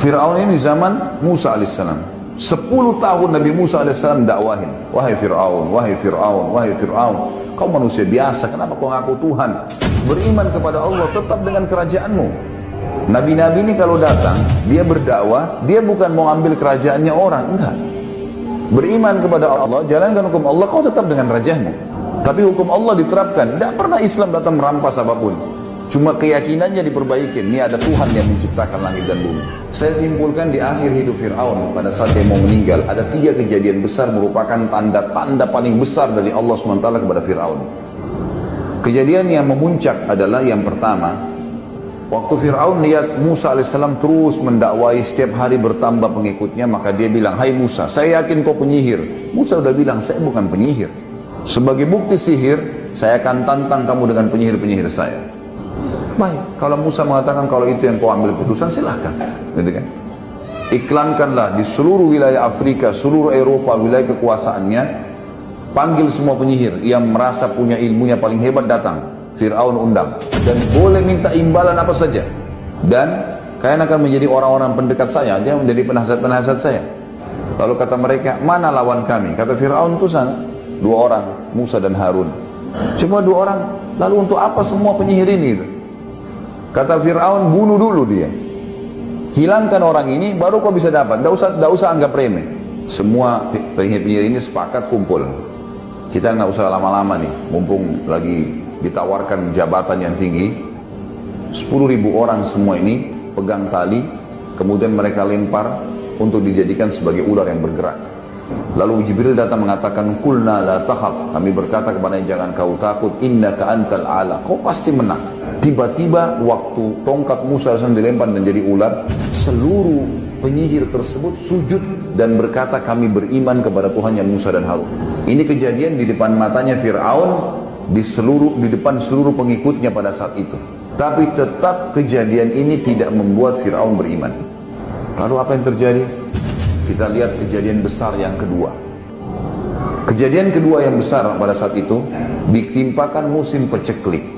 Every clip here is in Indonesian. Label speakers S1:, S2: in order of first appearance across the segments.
S1: Fir'aun ini di zaman Musa alaihissalam. 10 tahun Nabi Musa alaihissalam dakwahin. Wahai Fir'aun, wahai Fir'aun, wahai Fir'aun. Kau manusia biasa, kenapa kau ngaku Tuhan? Beriman kepada Allah, tetap dengan kerajaanmu. Nabi-nabi ini kalau datang, dia berdakwah, dia bukan mau ambil kerajaannya orang, enggak. Beriman kepada Allah, jalankan hukum Allah, kau tetap dengan rajahmu. Tapi hukum Allah diterapkan. Tidak pernah Islam datang merampas apapun. Cuma keyakinannya diperbaiki. Ini ada Tuhan yang menciptakan langit dan bumi. Saya simpulkan di akhir hidup Fir'aun, pada saat dia mau meninggal, ada 3 kejadian besar merupakan tanda-tanda paling besar dari Allah SWT kepada Fir'aun. Kejadian yang memuncak adalah yang pertama, waktu Fir'aun lihat Musa alaihissalam terus mendakwai, setiap hari bertambah pengikutnya, maka dia bilang, hai Musa, saya yakin kau penyihir. Musa udah bilang, saya bukan penyihir. Sebagai bukti sihir, saya akan tantang kamu dengan penyihir-penyihir saya. Baik, kalau Musa mengatakan kalau itu yang kau ambil putusan, silahkan. Gitu kan? Iklankanlah di seluruh wilayah Afrika, seluruh Eropa, wilayah kekuasaannya, panggil semua penyihir yang merasa punya ilmunya paling hebat datang. Fir'aun undang. Dan boleh minta imbalan apa saja. Dan kalian akan menjadi orang-orang pendekat saya, dia menjadi penasihat-penasihat saya. Lalu kata mereka, mana lawan kami? Kata Fir'aun itu sana, 2 orang, Musa dan Harun. Cuma 2 orang, lalu untuk apa semua penyihir ini? Kata Fir'aun, bunuh dulu dia. Hilangkan orang ini, baru kau bisa dapat. Tidak usah anggap remeh. Semua penyihir-penyihir ini sepakat kumpul. Kita nggak usah lama-lama nih, mumpung lagi ditawarkan jabatan yang tinggi. 10.000 orang semua ini pegang tali, kemudian mereka lempar untuk dijadikan sebagai ular yang bergerak. Lalu Jibril datang mengatakan, kulna la takhaf, kami berkata kepadanya, jangan kau takut, innaka antal a'la, kau pasti menang. Tiba-tiba waktu tongkat Musa AS dilempar dan jadi ular, seluruh penyihir tersebut sujud dan berkata, kami beriman kepada Tuhannya Musa dan Harun. Ini kejadian di depan matanya Fir'aun, di depan seluruh pengikutnya pada saat itu. Tapi tetap kejadian ini tidak membuat Fir'aun beriman. Lalu apa yang terjadi? Kita lihat kejadian besar yang kedua. Kejadian kedua yang besar pada saat itu, ditimpakan musim peceklik.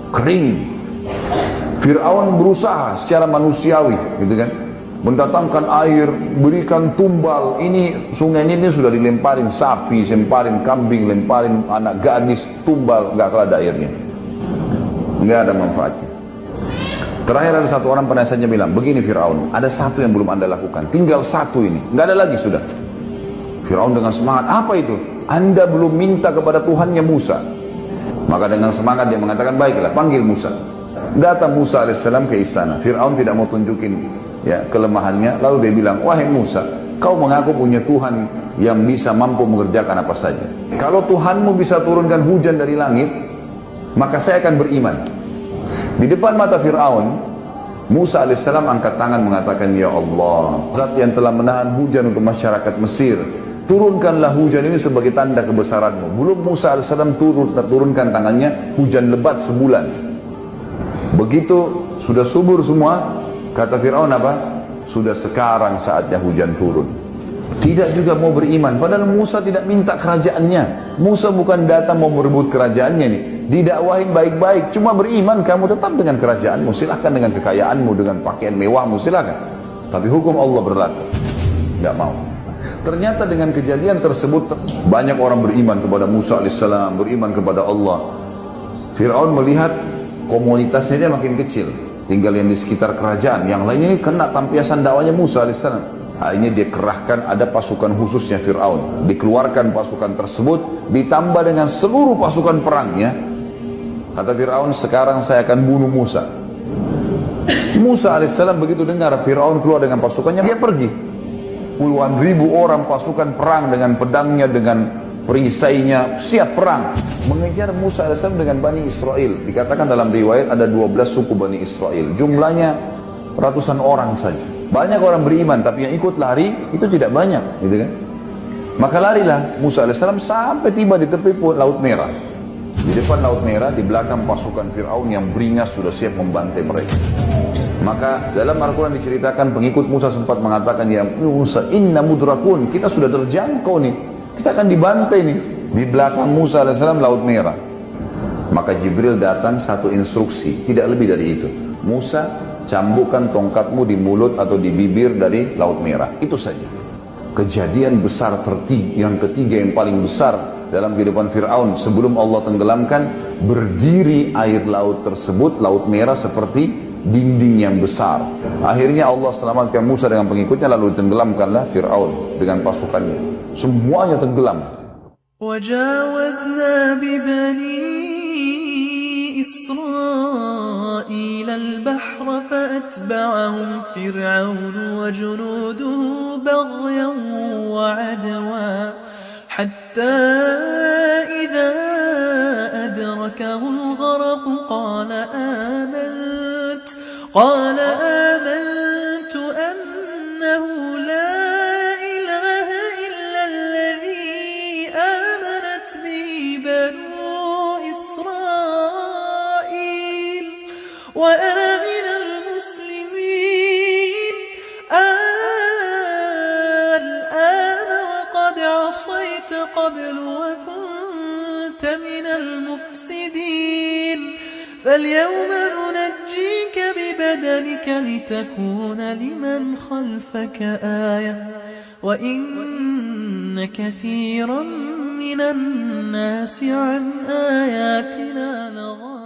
S1: Kering. Fir'aun berusaha secara manusiawi, gitu kan, mendatangkan air, berikan tumbal. Ini sungai ini sudah dilemparin sapi, lemparin kambing, lemparin anak gadis, tumbal, nggak kalah ada airnya, nggak ada manfaatnya. Terakhir ada 1 orang penasihatnya bilang, begini Fir'aun, ada 1 yang belum anda lakukan, tinggal 1 ini, nggak ada lagi sudah. Fir'aun dengan semangat, apa itu? Anda belum minta kepada Tuhannya Musa. Maka dengan semangat dia mengatakan, baiklah, panggil Musa. Datang Musa alaihissalam ke istana. Fir'aun tidak mau tunjukin kelemahannya. Lalu dia bilang, wahai Musa, kau mengaku punya Tuhan yang bisa mampu mengerjakan apa saja. Kalau Tuhanmu bisa turunkan hujan dari langit, maka saya akan beriman. Di depan mata Fir'aun, Musa alaihissalam angkat tangan mengatakan, ya Allah, Zat yang telah menahan hujan untuk masyarakat Mesir, turunkanlah hujan ini sebagai tanda kebesaranmu. Belum Musa AS turunkan tangannya, hujan lebat sebulan. Begitu sudah subur semua, kata Fir'aun apa? Sudah sekarang saatnya hujan turun. Tidak juga mau beriman, padahal Musa tidak minta kerajaannya. Musa bukan datang mau merebut kerajaannya nih. Didakwahin baik-baik, cuma beriman, kamu tetap dengan kerajaanmu, silahkan dengan kekayaanmu, dengan pakaian mewahmu, silahkan. Tapi hukum Allah berlaku. Tidak mau. Ternyata dengan kejadian tersebut banyak orang beriman kepada Musa alaihissalam, beriman kepada Allah. Fir'aun melihat komunitasnya dia makin kecil, tinggal yang di sekitar kerajaan, yang lain ini kena tampiasan dakwanya Musa alaihissalam. Akhirnya dia kerahkan, ada pasukan khususnya Fir'aun, dikeluarkan pasukan tersebut, ditambah dengan seluruh pasukan perangnya. Kata Fir'aun, sekarang saya akan bunuh Musa. Musa alaihissalam begitu dengar Fir'aun keluar dengan pasukannya, dia pergi. Puluhan ribu orang pasukan perang dengan pedangnya, dengan perisainya, siap perang mengejar Musa AS dengan Bani Israel. Dikatakan dalam riwayat ada 12 suku Bani Israel, jumlahnya ratusan orang saja. Banyak orang beriman, tapi yang ikut lari itu tidak banyak, gitu kan. Maka larilah Musa AS sampai tiba di tepi Laut Merah. Di depan Laut Merah, di belakang pasukan Fir'aun yang beringas sudah siap membantai mereka. Maka dalam Al-Quran diceritakan pengikut Musa sempat mengatakan, ya Musa, inna mudrakun, kita sudah terjangkau nih, kita akan dibantai nih. Di belakang Musa AS Laut Merah. Maka Jibril datang 1 instruksi, tidak lebih dari itu. Musa, cambukkan tongkatmu di mulut atau di bibir dari Laut Merah. Itu saja. Kejadian besar yang ketiga yang paling besar dalam kehidupan Fir'aun sebelum Allah tenggelamkan, berdiri air laut tersebut, Laut Merah seperti dinding yang besar. Akhirnya Allah selamatkan Musa dengan pengikutnya, lalu tenggelamkanlah Fir'aun dengan pasukannya. Semuanya tenggelam.
S2: وجاوزنا ببني إسرائيل البحر فأتبعهم فرعون وجنوده بغيا وعدوا حتى إذا أدركه الغرق قال آمنت أنه لا إله إلا الذي آمنت به بنو إسرائيل وأنا من المسلمين الآن وقد عصيت قبل وكنت من المفسدين فاليوم ننجيك ببدنك لتكون لمن خلفك آية وإن كثيرا من الناس عن آياتنا لغافلون